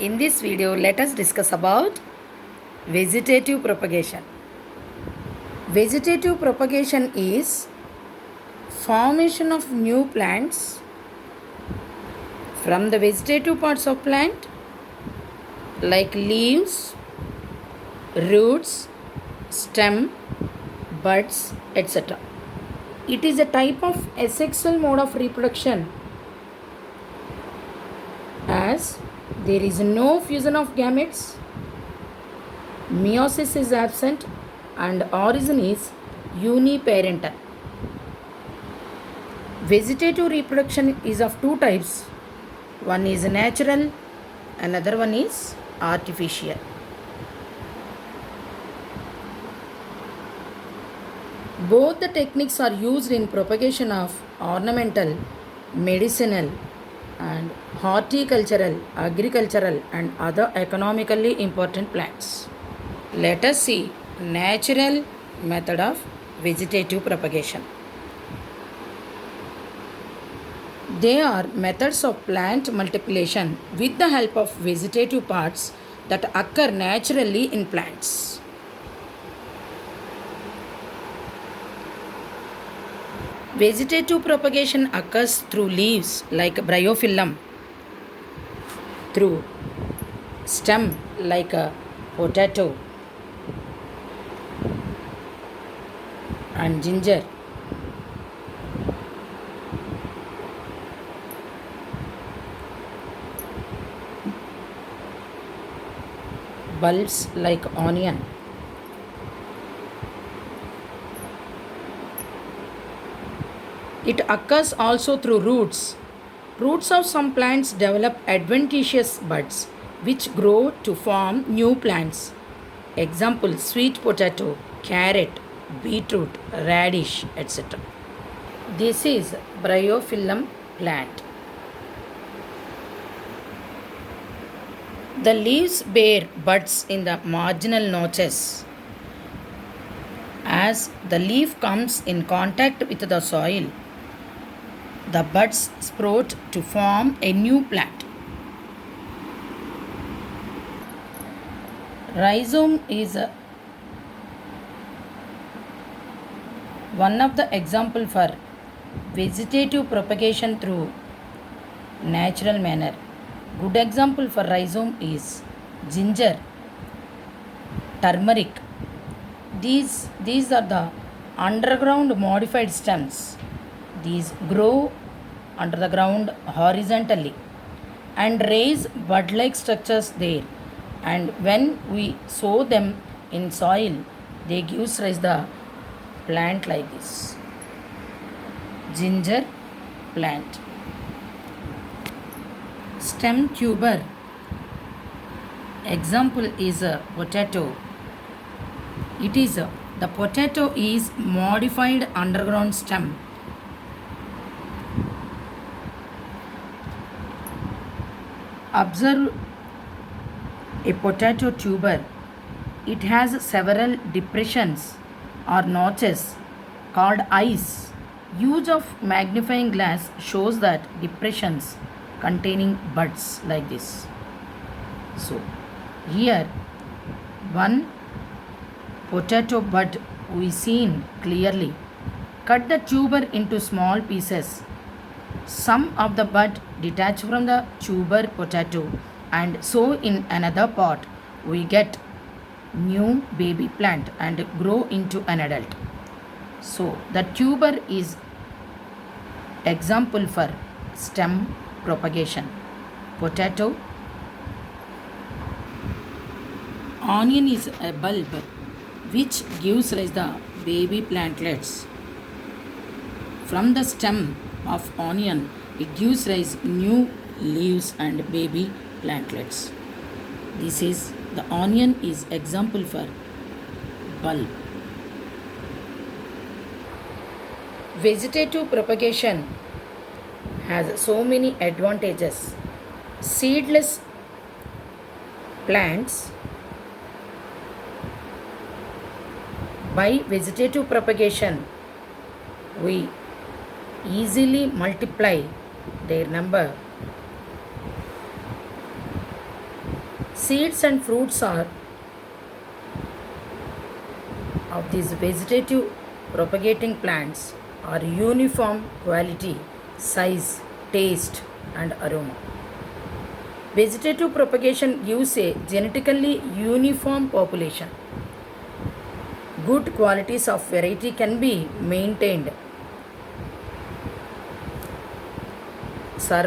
In this video, let us discuss about vegetative propagation. Vegetative propagation is formation of new plants from the vegetative parts of plant like leaves, roots, stem, buds, etc. It is a type of asexual mode of reproduction as there is no fusion of gametes, meiosis is absent, and origin is uniparental. Vegetative reproduction is of two types. One is natural, another one is artificial. Both the techniques are used in propagation of ornamental, medicinal, and horticultural, agricultural, and other economically important plants. Let us see natural method of vegetative propagation. They are methods of plant multiplication with the help of vegetative parts that occur naturally in plants. Vegetative propagation occurs through leaves like bryophyllum, through stem like a potato and ginger, bulbs like onion. It occurs also through roots. Roots of some plants develop adventitious buds which grow to form new plants. Example, sweet potato, carrot, beetroot, radish, etc. This is bryophyllum plant. The leaves bear buds in the marginal notches. As the leaf comes in contact with the soil, the buds sprout to form a new plant. Rhizome is one of the example for vegetative propagation through natural manner. Good example for rhizome is ginger, turmeric. These are the underground modified stems. These grow under the ground horizontally and raise bud-like structures there. And when we sow them in soil, they give rise the plant like this. Ginger plant. Stem tuber. Example is a potato. It is the potato is modified underground stem. Observe a potato tuber. It has several depressions or notches called eyes. Use of magnifying glass shows that depressions containing buds like this. So here one potato bud we seen clearly. Cut the tuber into small pieces. Some of the bud detach from the tuber potato and sow in another pot. We get new baby plant and grow into an adult. So the tuber is example for stem propagation. Potato. Onion is a bulb which gives rise the baby plantlets. From the stem of onion, it gives rise new leaves and baby plantlets. This is the onion is example for bulb. Vegetative propagation has so many advantages. Seedless plants by vegetative propagation we easily multiply their number Seeds and fruits are of these vegetative propagating plants are uniform quality, size, taste, and aroma. Vegetative propagation gives a genetically uniform population. Good qualities of variety can be maintained